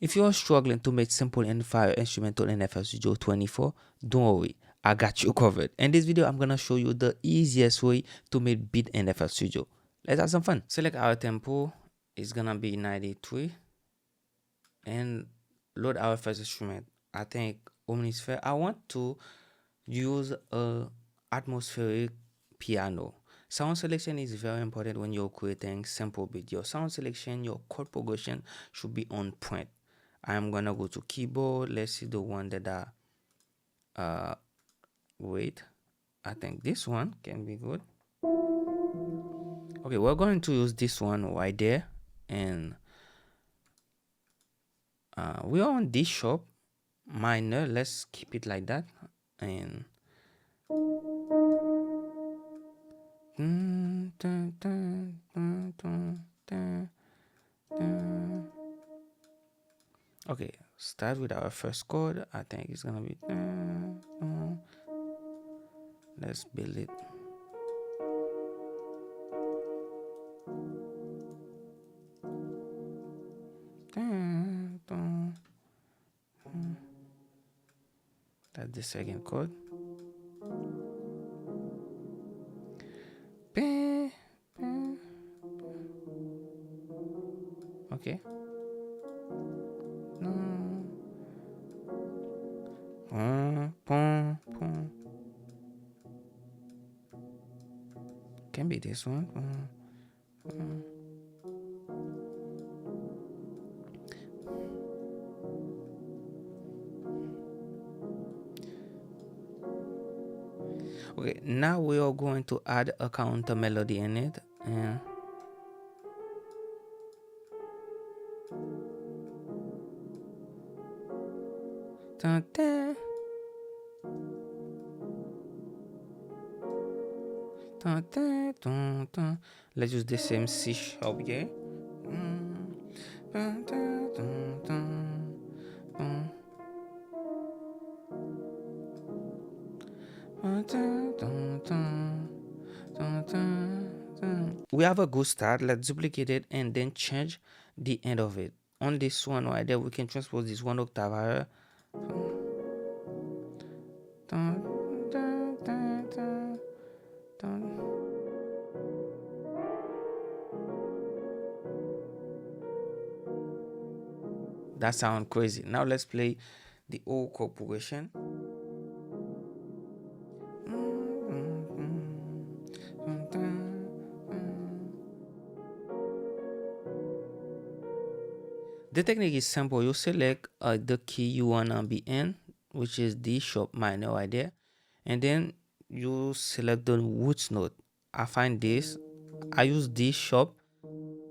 If you are struggling to make simple and fire instrumental in FL Studio 24, don't worry, I got you covered. In this video, I'm gonna show you the easiest way to make beat in FL Studio. Let's have some fun. Select our tempo, it's gonna be 93, and load our first instrument. I think Omnisphere. I want to use a atmospheric piano. Sound selection is very important when you're creating simple beat. Your sound selection, your chord progression should be on point. I'm gonna go to keyboard. Let's see the one that wait. I think this one can be good. Okay, we're going to use this one right there, and we are on D sharp minor. Let's keep it like that, and okay, start with our first chord. I think it's gonna be let's build it. That's the second chord. Okay. Can be this one. Okay, now we are going to add a counter melody in it. And dun, dun. Dun, dun, dun, dun. Let's use the same C sharp here. Dun, dun, dun, dun, dun. We have a good start. Let's duplicate it and then change the end of it. On this one right there, we can transpose this one octave higher. That sounds crazy. Now let's play the whole chord progression. The technique is simple. You select the key you wanna be in, which is D sharp minor right there, and then you select the roots note. I find this. I use D sharp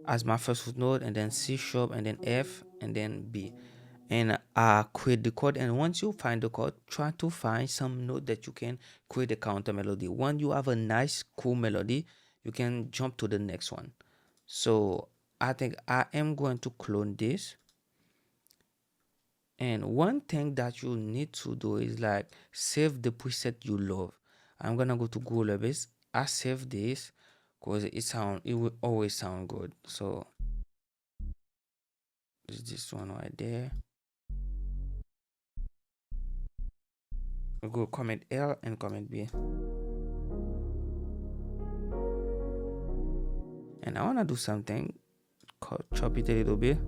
as my first root note, and then C sharp, and then F, and then B, and I create the chord. And once you find the chord, try to find some note that you can create a counter melody. When you have a nice cool melody, you can jump to the next one. So I think I am going to clone this. And one thing that you need to do is like save the preset you love. I'm gonna go to Google Base. I save this because it will always sound good. So is this one right there. We'll go comment L and comment B. And I wanna do something, chop it a little bit.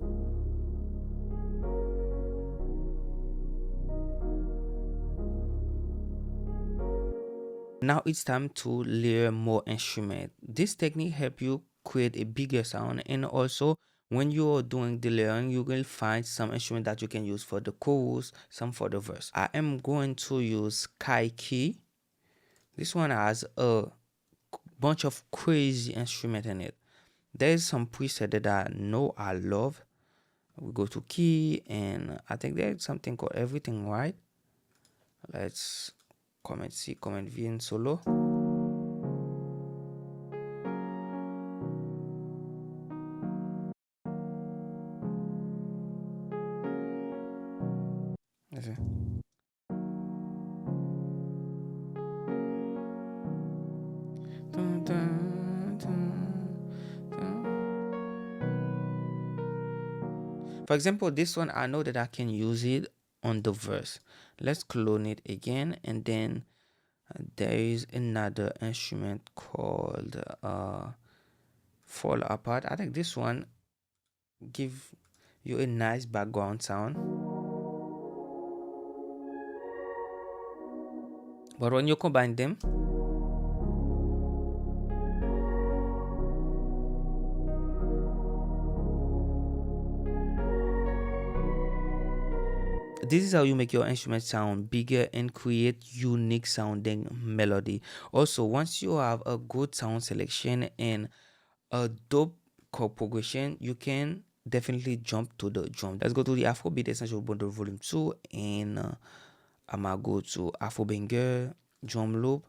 Now it's time to layer more instrument. This technique helps you create a bigger sound, and also when you're doing the layering, you will find some instrument that you can use for the chorus, some for the verse. I am going to use Kai key. This one has a bunch of crazy instrument in it. There's some preset that I know I love. We go to key, and I think there's something called everything right. Let's comment C, comment V in solo. Okay. Dun, dun, dun, dun. For example, this one, I know that I can use it on the verse. Let's clone it again, and then there is another instrument called Fall Apart. I think this one give you a nice background sound. But when you combine them, this is how you make your instrument sound bigger and create unique sounding melody. Also, once you have a good sound selection and a dope chord progression, you can definitely jump to the drum. Let's go to the Afrobeat Essential Bundle Volume 2, and I'm gonna go to Afro Banger, drum loop.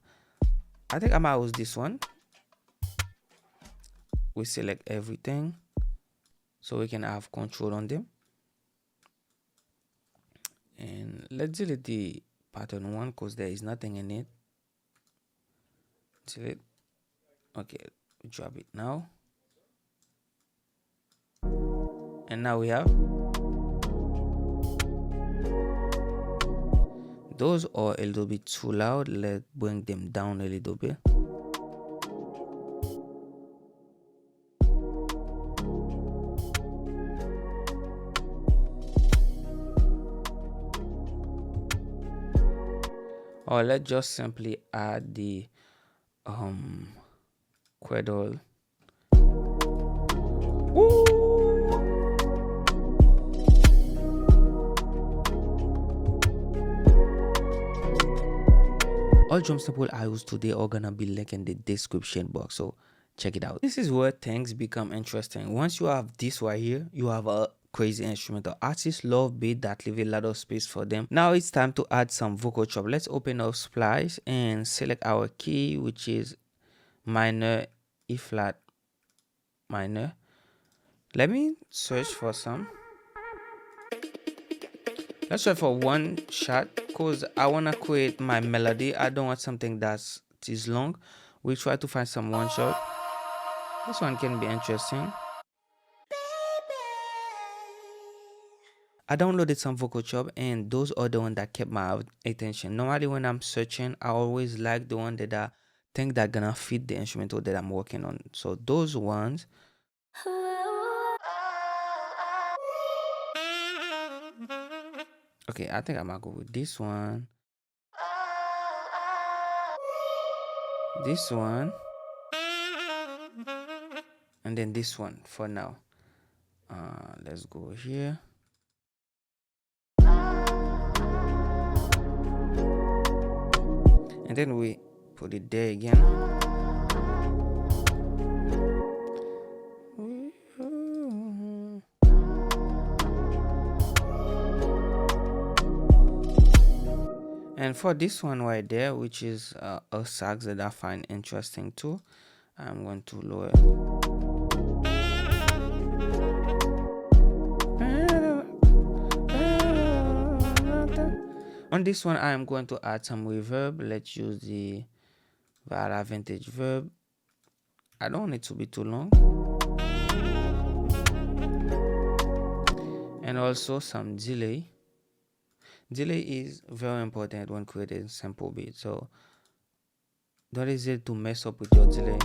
I think I'm gonna use this one. We select everything so we can have control on them. And let's delete the pattern one because there is nothing in it. Delete. Okay, drop it now. And now we have those are a little bit too loud. Let's bring them down a little bit. Or let's just simply add the quadrille. Woo! All drum sample I use today are gonna be linked in the description box, so check it out. This is where things become interesting. Once you have this right here, you have a crazy instrumental. Artists love beat that leave a lot of space for them. Now it's time to add some vocal chop. Let's open up Splice and select our key, which is minor, E flat minor. Let me search for some. Let's try for one shot because I want to create my melody. I don't want something that's too long. We try to find some one shot. This one can be interesting. I downloaded some vocal chop, and those are the ones that kept my attention. Normally when I'm searching, I always like the one that I think that gonna fit the instrumental that I'm working on. So those ones. Okay, I think I'm gonna go with this one. This one. And then this one for now. Let's go here. And then we put it there again. And for this one right there, which is a sax that I find interesting too, I'm going to lower it. On this one, I am going to add some reverb. Let's use the Vara Vintage Verb. I don't want it to be too long. And also some delay. Delay is very important when creating sample beats, so don't hesitate to mess up with your delay.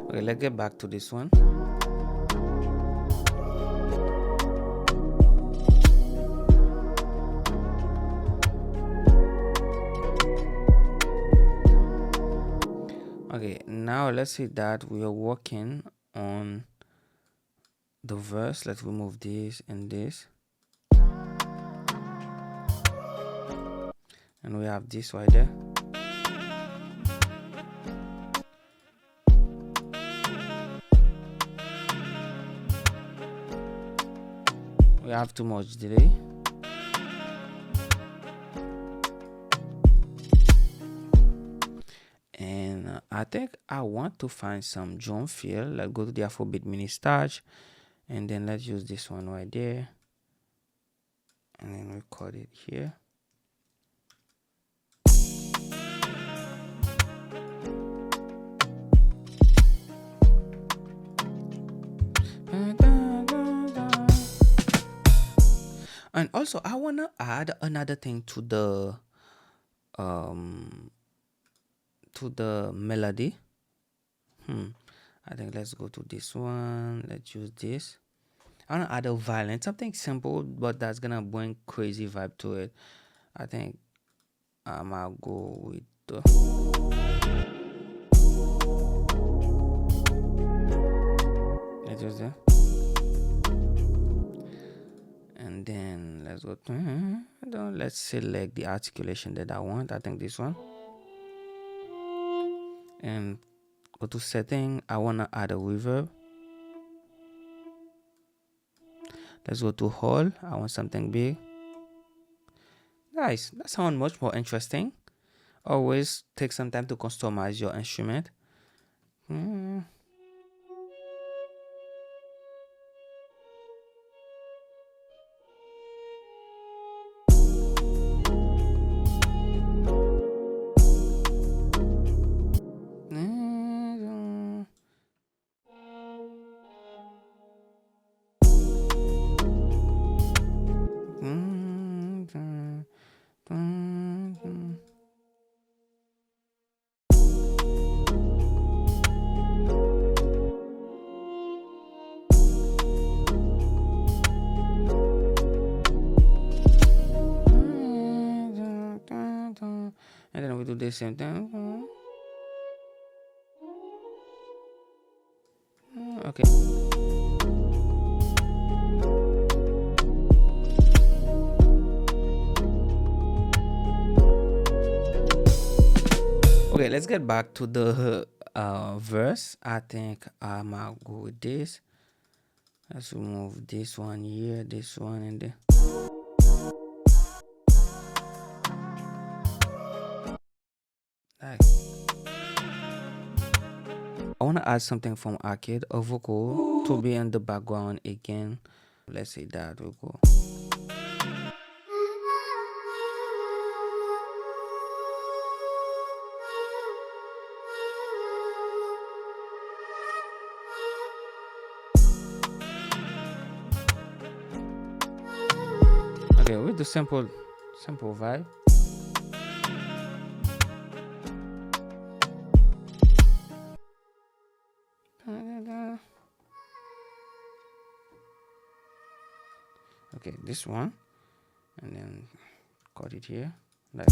Okay, let's get back to this one. Okay, now let's say that we are working on the verse. Let's remove this and this, and we have this right there. We have too much delay. And I think I want to find some drum fill. Let's go to the Afrobeat mini starch, and then let's use this one right there, and then record it here. And also I wanna add another thing um to the melody. I think let's go to this one. Let's use this. I wanna add a violin, something simple, but that's gonna bring crazy vibe to it. I think I'll go with the. Let's use that. And then let's go to, let's select the articulation that I want. I think this one. And go to setting. I wanna add a reverb. Let's go to hall. I want something big. Nice. That sounds much more interesting. Always take some time to customize your instrument. And then we do the same thing. Okay. Okay, let's get back to the verse. I think I'll go with this. Let's remove this one here, this one, and then. I want to add something from arcade, a vocal to be in the background again. Let's say that will go. Okay, with the simple vibe. Okay, this one, and then cut it here, like.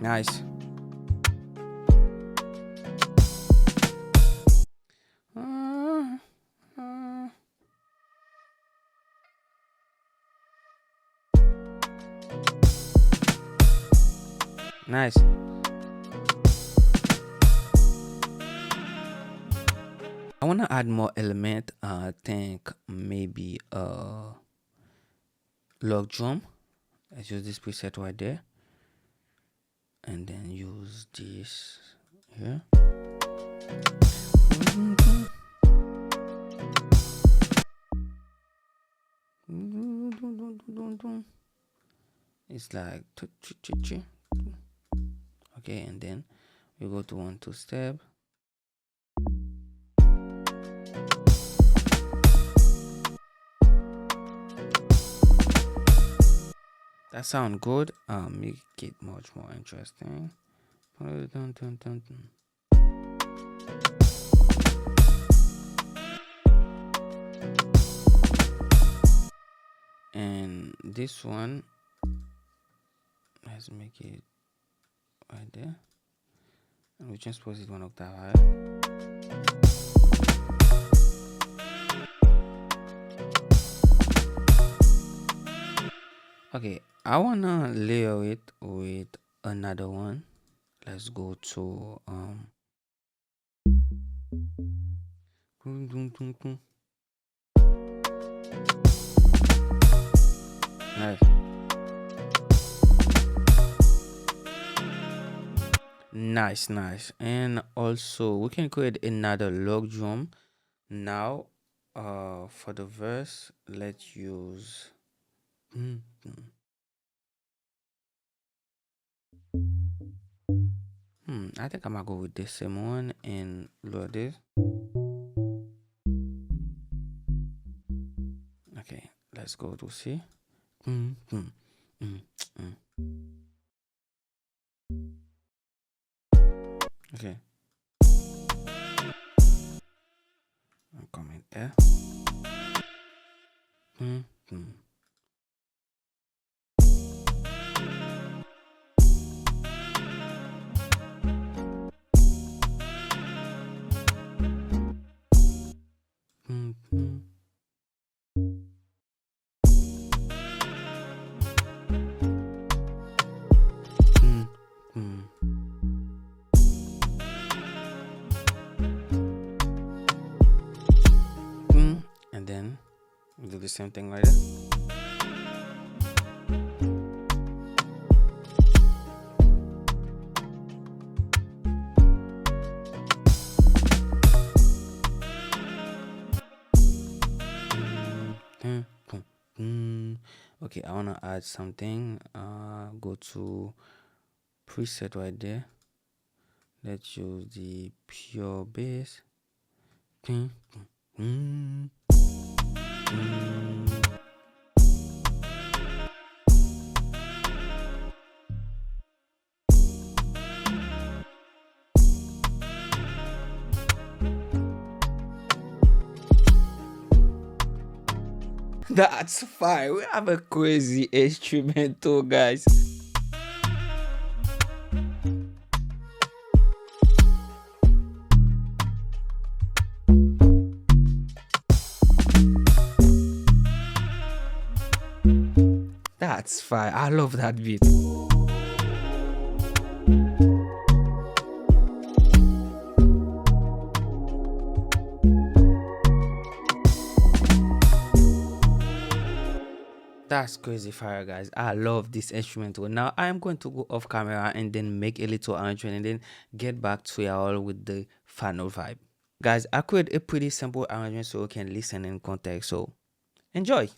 Nice. Nice. I want to add more element. I think maybe log drum. Let's use this preset right there, and then use this here. It's like okay, and then we go to 1 2 step. That sound good. Make it much more interesting. And this one, let's make it right there, and we transpose it 1 octave higher. Okay, I wanna layer it with another one. Let's go to nice. And also we can create another log drum. Now for the verse, let's use I think I'm gonna go with the same one and load this. let's go to C. Okay. I'm coming there. And then we do the same thing right there. Okay, I want to add something. Go to preset right there. Let's use the pure bass. That's fine. We have a crazy instrumental, guys. That's fine. I love that beat. That's crazy fire, guys. I love this instrumental. Now I am going to go off camera and then make a little arrangement and then get back to y'all with the final vibe. Guys, I created a pretty simple arrangement so you can listen in context. So enjoy.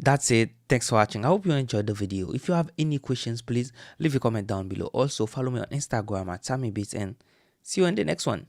That's it. Thanks for watching. I hope you enjoyed the video. If you have any questions, please leave a comment down below. Also, follow me on Instagram at Samy Beatz and see you in the next one.